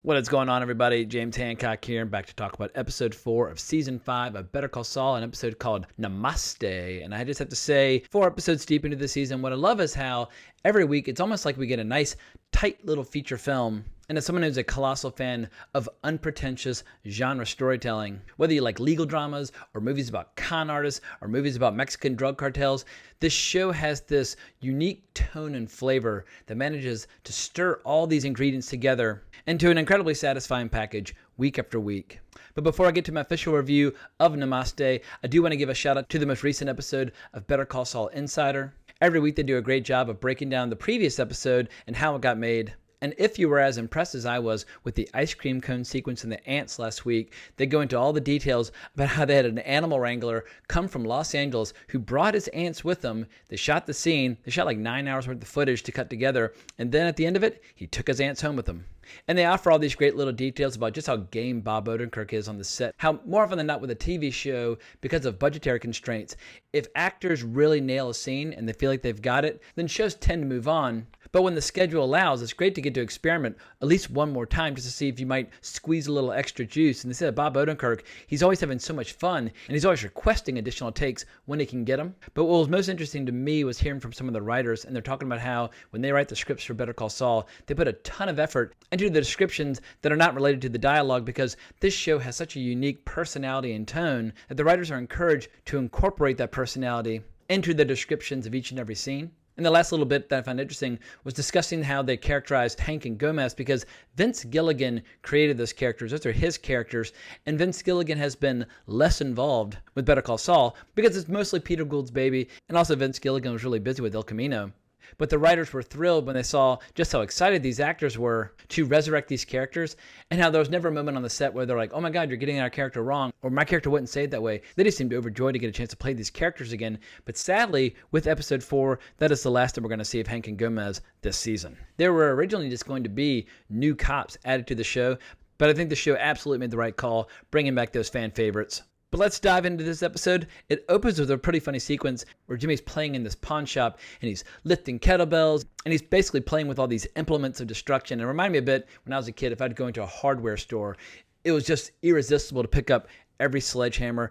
What is going on, everybody? James Hancock here. I'm back to talk about episode 4 of season 5 of Better Call Saul, an episode called Namaste. And I just have to say, 4 episodes deep into the season, what I love is how every week it's almost like we get a nice, tight little feature film. And as someone who's a colossal fan of unpretentious genre storytelling, whether you like legal dramas or movies about con artists or movies about Mexican drug cartels, this show has this unique tone and flavor that manages to stir all these ingredients together into an incredibly satisfying package week after week. But before I get to my official review of Namaste, I do want to give a shout out to the most recent episode of Better Call Saul Insider. Every week they do a great job of breaking down the previous episode and how it got made. And if you were as impressed as I was with the ice cream cone sequence and the ants last week, they go into all the details about how they had an animal wrangler come from Los Angeles who brought his ants with him. They shot the scene. They shot like 9 hours worth of footage to cut together. And then at the end of it, he took his ants home with him. And they offer all these great little details about just how game Bob Odenkirk is on the set. How more often than not with a TV show, because of budgetary constraints, if actors really nail a scene and they feel like they've got it, then shows tend to move on. But when the schedule allows, it's great to get to experiment at least one more time just to see if you might squeeze a little extra juice. And they said Bob Odenkirk, he's always having so much fun, and he's always requesting additional takes when he can get them. But what was most interesting to me was hearing from some of the writers, and they're talking about how when they write the scripts for Better Call Saul, they put a ton of effort into the descriptions that are not related to the dialogue, because this show has such a unique personality and tone that the writers are encouraged to incorporate that personality into the descriptions of each and every scene. And the last little bit that I found interesting was discussing how they characterized Hank and Gomez, because Vince Gilligan created those characters. Those are his characters. And Vince Gilligan has been less involved with Better Call Saul because it's mostly Peter Gould's baby. And also Vince Gilligan was really busy with El Camino. But the writers were thrilled when they saw just how excited these actors were to resurrect these characters, and how there was never a moment on the set where they're like, oh my God, you're getting our character wrong, or my character wouldn't say it that way. They just seemed overjoyed to get a chance to play these characters again. But sadly, with episode 4, that is the last that we're going to see of Hank and Gomez this season. There were originally just going to be new cops added to the show, but I think the show absolutely made the right call, bringing back those fan favorites. But let's dive into this episode. It opens with a pretty funny sequence where Jimmy's playing in this pawn shop and he's lifting kettlebells and he's basically playing with all these implements of destruction. It reminded me a bit when I was a kid, if I'd go into a hardware store, it was just irresistible to pick up every sledgehammer,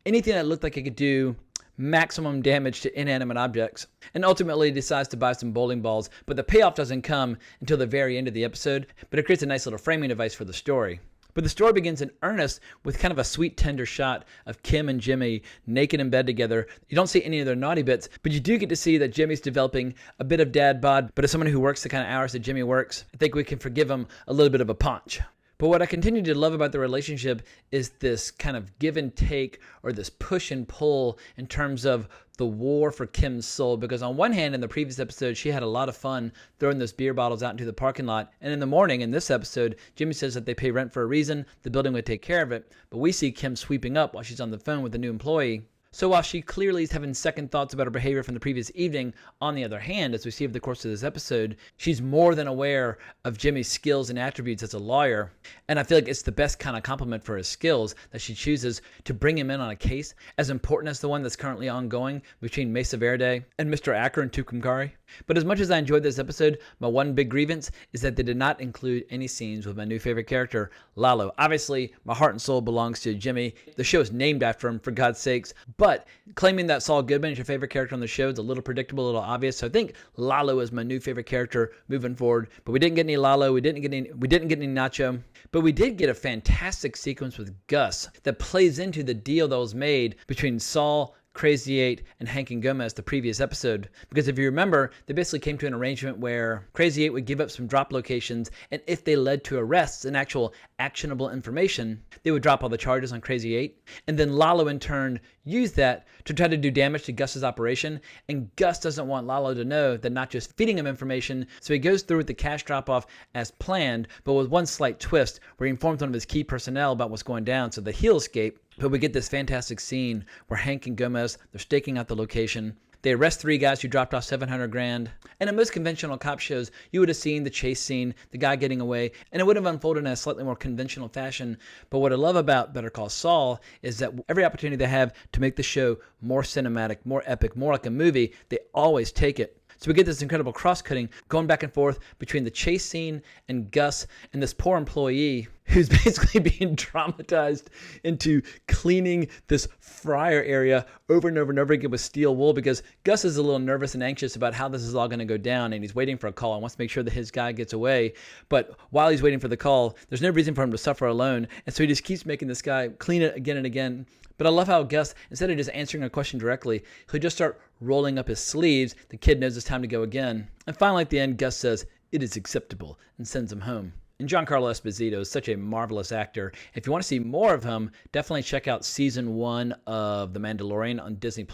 anything that looked like it could do maximum damage to inanimate objects. And ultimately he decides to buy some bowling balls, but the payoff doesn't come until the very end of the episode, but it creates a nice little framing device for the story. But the story begins in earnest with kind of a sweet, tender shot of Kim and Jimmy naked in bed together. You don't see any of their naughty bits, but you do get to see that Jimmy's developing a bit of dad bod. But as someone who works the kind of hours that Jimmy works, I think we can forgive him a little bit of a punch. But what I continue to love about the relationship is this kind of give and take, or this push and pull in terms of the war for Kim's soul. Because on one hand, in the previous episode, she had a lot of fun throwing those beer bottles out into the parking lot. And in the morning, in this episode, Jimmy says that they pay rent for a reason. The building would take care of it. But we see Kim sweeping up while she's on the phone with a new employee. So while she clearly is having second thoughts about her behavior from the previous evening, on the other hand, as we see over the course of this episode, she's more than aware of Jimmy's skills and attributes as a lawyer. And I feel like it's the best kind of compliment for his skills that she chooses to bring him in on a case as important as the one that's currently ongoing between Mesa Verde and Mr. Acker and Tucumcari. But as much as I enjoyed this episode, my one big grievance is that they did not include any scenes with my new favorite character, Lalo. Obviously, my heart and soul belongs to Jimmy. The show is named after him, for God's sakes. But claiming that Saul Goodman is your favorite character on the show is a little predictable, a little obvious. So I think Lalo is my new favorite character moving forward. But we didn't get any Lalo. We didn't get any Nacho. But we did get a fantastic sequence with Gus that plays into the deal that was made between Saul, Crazy 8, and Hank and Gomez the previous episode. Because if you remember, they basically came to an arrangement where Crazy 8 would give up some drop locations, and if they led to arrests and actual actionable information, they would drop all the charges on Crazy 8. And then Lalo in turn used that to try to do damage to Gus's operation, and Gus doesn't want Lalo to know that not just feeding him information, so he goes through with the cash drop-off as planned, but with one slight twist where he informs one of his key personnel about what's going down so that he'll escape. But we get this fantastic scene where Hank and Gomez, they're staking out the location. They arrest 3 guys who dropped off $700,000. And in most conventional cop shows, you would have seen the chase scene, the guy getting away, and it would have unfolded in a slightly more conventional fashion. But what I love about Better Call Saul is that every opportunity they have to make the show more cinematic, more epic, more like a movie, they always take it. So we get this incredible cross-cutting going back and forth between the chase scene and Gus and this poor employee who's basically being traumatized into cleaning this fryer area over and over and over again with steel wool, because Gus is a little nervous and anxious about how this is all going to go down, and he's waiting for a call and wants to make sure that his guy gets away. But while he's waiting for the call, there's no reason for him to suffer alone, and so he just keeps making this guy clean it again and again. But I love how Gus, instead of just answering a question directly, he'll just start rolling up his sleeves. The kid knows it's time to go again. And finally at the end, Gus says, "It is acceptable," and sends him home. And Giancarlo Esposito is such a marvelous actor. If you want to see more of him, definitely check out season 1 of The Mandalorian on Disney+.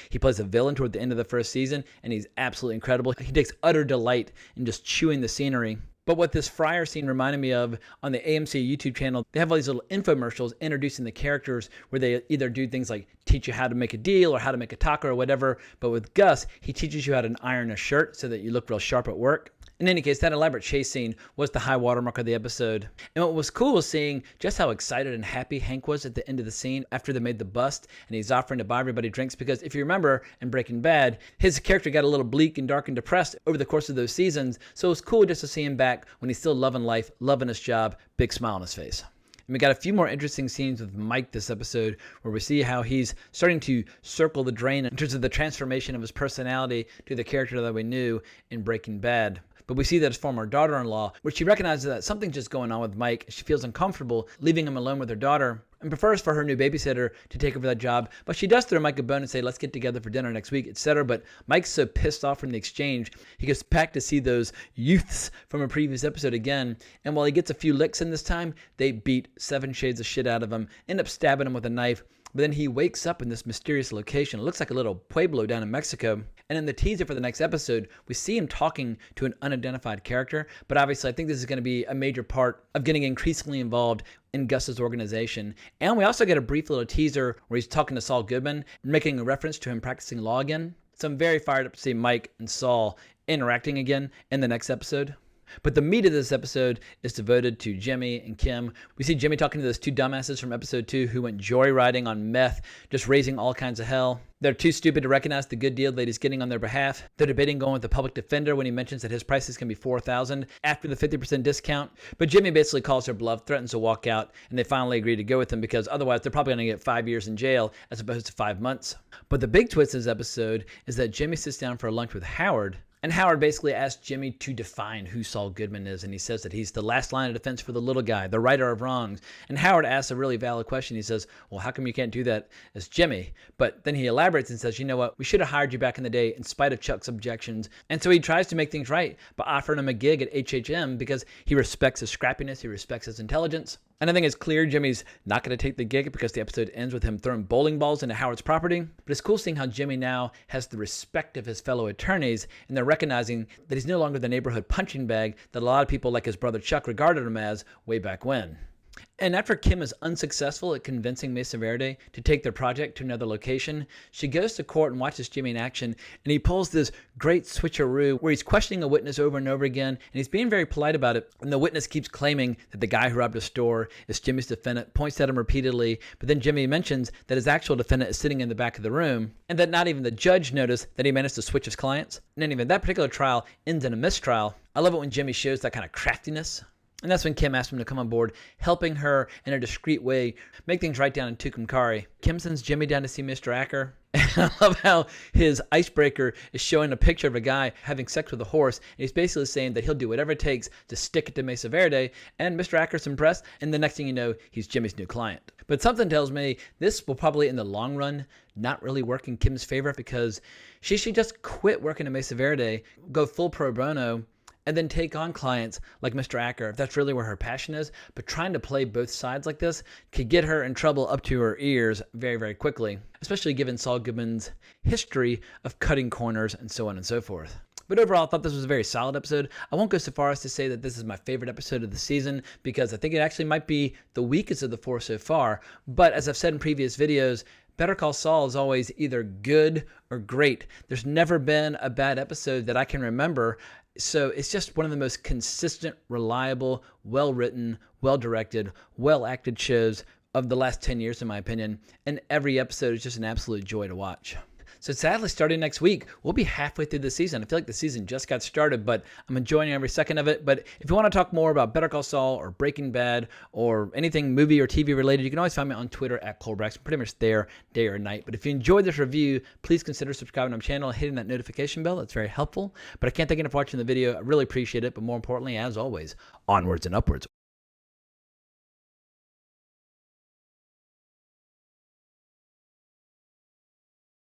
He plays a villain toward the end of the first season, and he's absolutely incredible. He takes utter delight in just chewing the scenery. But what this fryer scene reminded me of, on the AMC YouTube channel, they have all these little infomercials introducing the characters where they either do things like teach you how to make a deal or how to make a taco or whatever. But with Gus, he teaches you how to iron a shirt so that you look real sharp at work. In any case, that elaborate chase scene was the high watermark of the episode. And what was cool was seeing just how excited and happy Hank was at the end of the scene after they made the bust and he's offering to buy everybody drinks, because if you remember in Breaking Bad, his character got a little bleak and dark and depressed over the course of those seasons. So it was cool just to see him back when he's still loving life, loving his job, big smile on his face. And we got a few more interesting scenes with Mike this episode where we see how he's starting to circle the drain in terms of the transformation of his personality to the character that we knew in Breaking Bad. But we see that his former daughter-in-law, where she recognizes that something's just going on with Mike. She feels uncomfortable leaving him alone with her daughter and prefers for her new babysitter to take over that job. But she does throw Mike a bone and say, "Let's get together for dinner next week," etc. But Mike's so pissed off from the exchange, he goes back to see those youths from a previous episode again. And while he gets a few licks in this time, they beat 7 shades of shit out of him, end up stabbing him with a knife. But then he wakes up in this mysterious location. It looks like a little pueblo down in Mexico. And in the teaser for the next episode, we see him talking to an unidentified character. But obviously, I think this is going to be a major part of getting increasingly involved in Gus's organization. And we also get a brief little teaser where he's talking to Saul Goodman, making a reference to him practicing law again. So I'm very fired up to see Mike and Saul interacting again in the next episode. But the meat of this episode is devoted to Jimmy and Kim. We see Jimmy talking to those 2 dumbasses from episode 2 who went joyriding on meth, just raising all kinds of hell. They're too stupid to recognize the good deal that he's getting on their behalf. They're debating going with the public defender when he mentions that his prices can be $4,000 after the 50% discount. But Jimmy basically calls their bluff, threatens to walk out, and they finally agree to go with him because otherwise they're probably going to get 5 years in jail as opposed to 5 months. But the big twist in this episode is that Jimmy sits down for a lunch with Howard. And Howard basically asks Jimmy to define who Saul Goodman is, and he says that he's the last line of defense for the little guy, the righter of wrongs. And Howard asks a really valid question. He says, "Well, how come you can't do that as Jimmy?" But then he elaborates and says, "You know what, we should have hired you back in the day in spite of Chuck's objections." And so he tries to make things right by offering him a gig at HHM because he respects his scrappiness, he respects his intelligence. And I think it's clear Jimmy's not going to take the gig because the episode ends with him throwing bowling balls into Howard's property. But it's cool seeing how Jimmy now has the respect of his fellow attorneys, and they're recognizing that he's no longer the neighborhood punching bag that a lot of people like his brother Chuck regarded him as way back when. And after Kim is unsuccessful at convincing Mesa Verde to take their project to another location, she goes to court and watches Jimmy in action, and he pulls this great switcheroo where he's questioning a witness over and over again, and he's being very polite about it. And the witness keeps claiming that the guy who robbed a store is Jimmy's defendant, points at him repeatedly, but then Jimmy mentions that his actual defendant is sitting in the back of the room, and that not even the judge noticed that he managed to switch his clients. And anyway, that particular trial ends in a mistrial. I love it when Jimmy shows that kind of craftiness. And that's when Kim asked him to come on board, helping her in a discreet way make things right down in Tucumcari. Kim sends Jimmy down to see Mr. Acker. And I love how his icebreaker is showing a picture of a guy having sex with a horse. And he's basically saying that he'll do whatever it takes to stick it to Mesa Verde. And Mr. Acker's impressed. And the next thing you know, he's Jimmy's new client. But something tells me this will probably, in the long run, not really work in Kim's favor because she should just quit working at Mesa Verde, go full pro bono, and then take on clients like Mr. Acker, if that's really where her passion is. But trying to play both sides like this could get her in trouble up to her ears very, very quickly, especially given Saul Goodman's history of cutting corners and so on and so forth. But overall, I thought this was a very solid episode. I won't go so far as to say that this is my favorite episode of the season because I think it actually might be the weakest of the 4 so far. But as I've said in previous videos, Better Call Saul is always either good or great. There's never been a bad episode that I can remember. So it's just one of the most consistent, reliable, well-written, well-directed, well-acted shows of the last 10 years, in my opinion. And every episode is just an absolute joy to watch. So sadly, starting next week, we'll be halfway through the season. I feel like the season just got started, but I'm enjoying every second of it. But if you want to talk more about Better Call Saul or Breaking Bad or anything movie or TV related, you can always find me on Twitter at Colbrax. I'm pretty much there day or night. But if you enjoyed this review, please consider subscribing to my channel and hitting that notification bell. That's very helpful. But I can't thank you enough for watching the video. I really appreciate it. But more importantly, as always, onwards and upwards.